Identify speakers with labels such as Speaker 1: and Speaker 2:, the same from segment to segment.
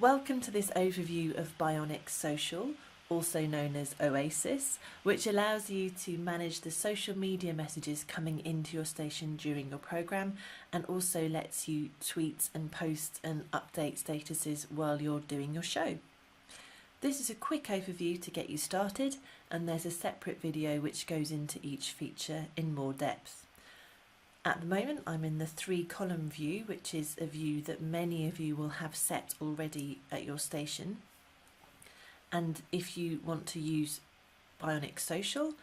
Speaker 1: Welcome to this overview of Bionic Social, also known as Oasis, which allows you to manage the social media messages coming into your station during your programme and also lets you tweet and post and update statuses while you're doing your show. This is a quick overview to get you started, and there's a separate video which goes into each feature in more depth. At the moment I'm in the 3-column view, which is a view that many of you will have set already at your station. And if you want to use Bionic Social,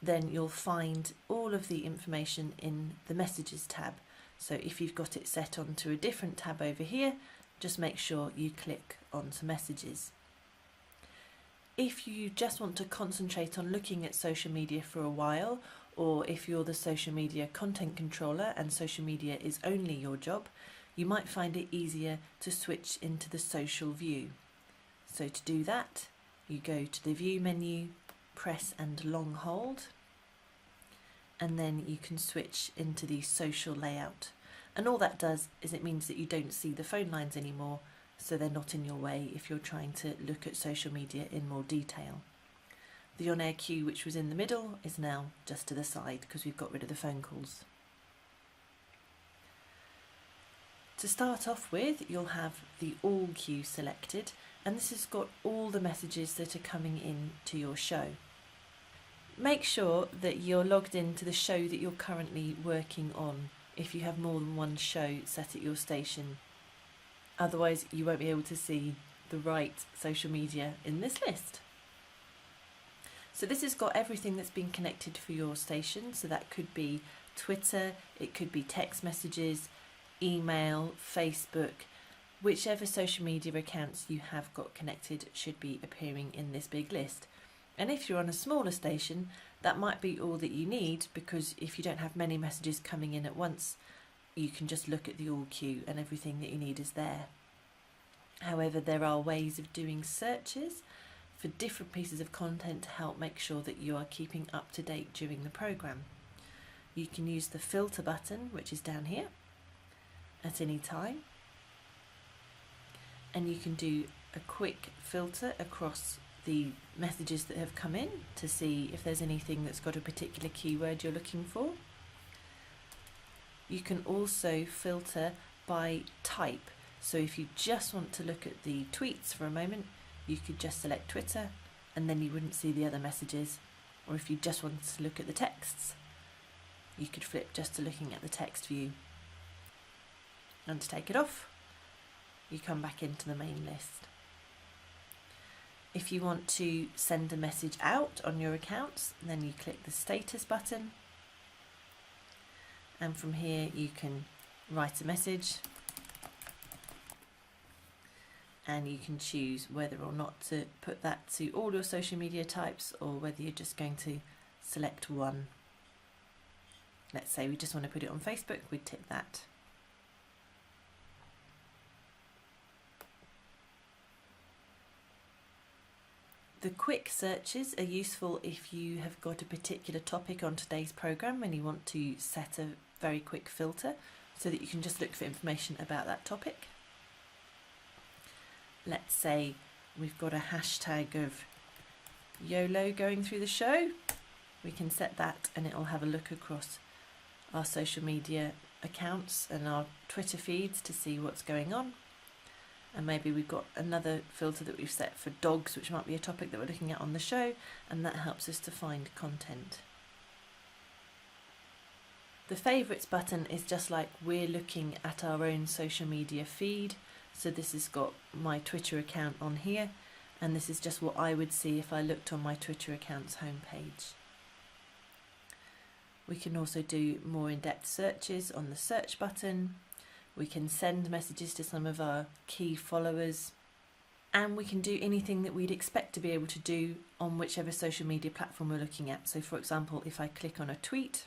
Speaker 1: then you'll find all of the information in the Messages tab. So if you've got it set onto a different tab over here, just make sure you click onto Messages. If you just want to concentrate on looking at social media for a while, or if you're the social media content controller and social media is only your job, you might find it easier to switch into the social view. So to do that, you go to the view menu, press and long hold, and then you can switch into the social layout. And all that does is it means that you don't see the phone lines anymore, so they're not in your way if you're trying to look at social media in more detail. The on-air queue, which was in the middle, is now just to the side because we've got rid of the phone calls. To start off with, you'll have the all queue selected, and this has got all the messages that are coming in to your show. Make sure that you're logged into the show that you're currently working on if you have more than one show set at your station. Otherwise, you won't be able to see the right social media in this list. So this has got everything that's been connected for your station. So that could be Twitter, it could be text messages, email, Facebook, whichever social media accounts you have got connected should be appearing in this big list. And if you're on a smaller station, that might be all that you need, because if you don't have many messages coming in at once, you can just look at the all queue and everything that you need is there. However, there are ways of doing searches for different pieces of content to help make sure that you are keeping up to date during the programme. You can use the filter button, which is down here, at any time, and you can do a quick filter across the messages that have come in to see if there's anything that's got a particular keyword you're looking for. You can also filter by type, so if you just want to look at the tweets for a moment, you could just select Twitter and then you wouldn't see the other messages. Or if you just wanted to look at the texts, you could flip just to looking at the text view. And to take it off, you come back into the main list. If you want to send a message out on your accounts, then you click the status button, and from here you can write a message, and you can choose whether or not to put that to all your social media types or whether you're just going to select one. Let's say we just want to put it on Facebook, we'd tick that. The quick searches are useful if you have got a particular topic on today's programme and you want to set a very quick filter so that you can just look for information about that topic. Let's say we've got a hashtag of YOLO going through the show. We can set that and it'll have a look across our social media accounts and our Twitter feeds to see what's going on. And maybe we've got another filter that we've set for dogs, which might be a topic that we're looking at on the show, and that helps us to find content. The favourites button is just like we're looking at our own social media feed. So this has got my Twitter account on here, and this is just what I would see if I looked on my Twitter account's homepage. We can also do more in-depth searches on the search button. We can send messages to some of our key followers, and we can do anything that we'd expect to be able to do on whichever social media platform we're looking at. So for example, if I click on a tweet,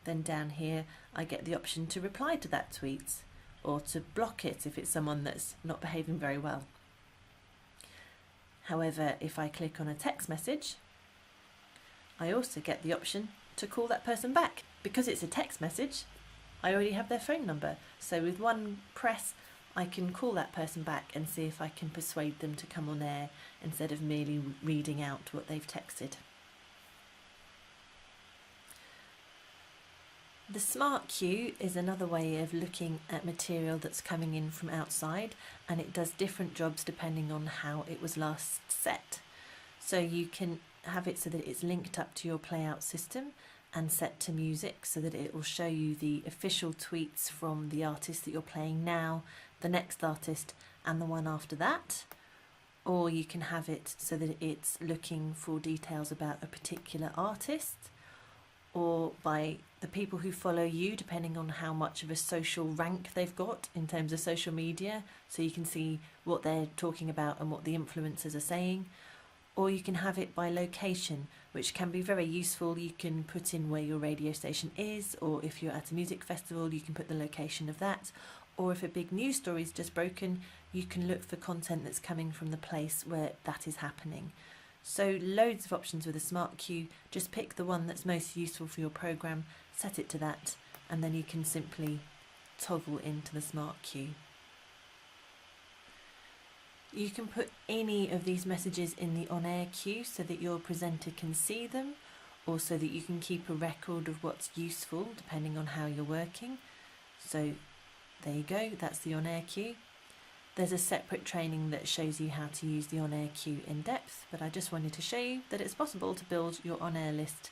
Speaker 1: then down here I get the option to reply to that tweet, or to block it if it's someone that's not behaving very well. However, if I click on a text message, I also get the option to call that person back. Because it's a text message, I already have their phone number, so with one press I can call that person back and see if I can persuade them to come on air instead of merely reading out what they've texted. The smart queue is another way of looking at material that's coming in from outside, and it does different jobs depending on how it was last set. So you can have it so that it's linked up to your playout system and set to music so that it will show you the official tweets from the artist that you're playing now, the next artist and the one after that. Or you can have it so that it's looking for details about a particular artist or by the people who follow you, depending on how much of a social rank they've got in terms of social media, so you can see what they're talking about and what the influencers are saying. Or you can have it by location, which can be very useful. You can put in where your radio station is, or if you're at a music festival, you can put the location of that. Or if a big news story is just broken, you can look for content that's coming from the place where that is happening. So loads of options with a smart queue. Just pick the one that's most useful for your program, set it to that, and then you can simply toggle into the smart queue. You can put any of these messages in the on-air queue so that your presenter can see them, or so that you can keep a record of what's useful depending on how you're working. So there you go, that's the on-air queue. There's a separate training that shows you how to use the on-air queue in depth, but I just wanted to show you that it's possible to build your on-air list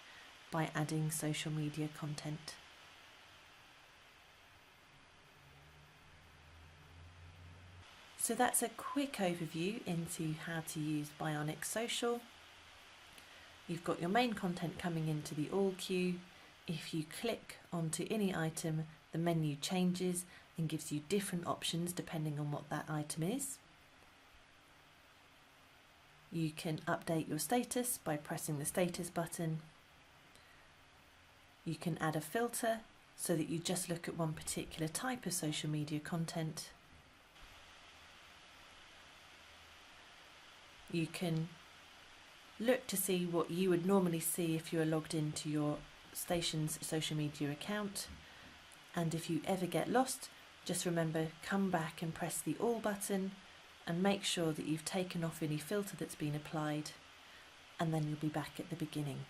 Speaker 1: by adding social media content. So that's a quick overview into how to use Bionic Social. You've got your main content coming into the all queue. If you click onto any item, the menu changes and gives you different options depending on what that item is. You can update your status by pressing the status button. You can add a filter so that you just look at one particular type of social media content. You can look to see what you would normally see if you were logged into your station's social media account. And if you ever get lost, just remember, come back and press the all button and make sure that you've taken off any filter that's been applied, and then you'll be back at the beginning.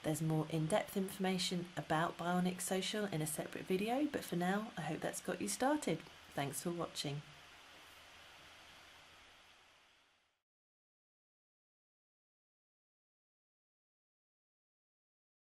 Speaker 1: There's more in-depth information about Bionic Social in a separate video, but for now, I hope that's got you started. Thanks for watching.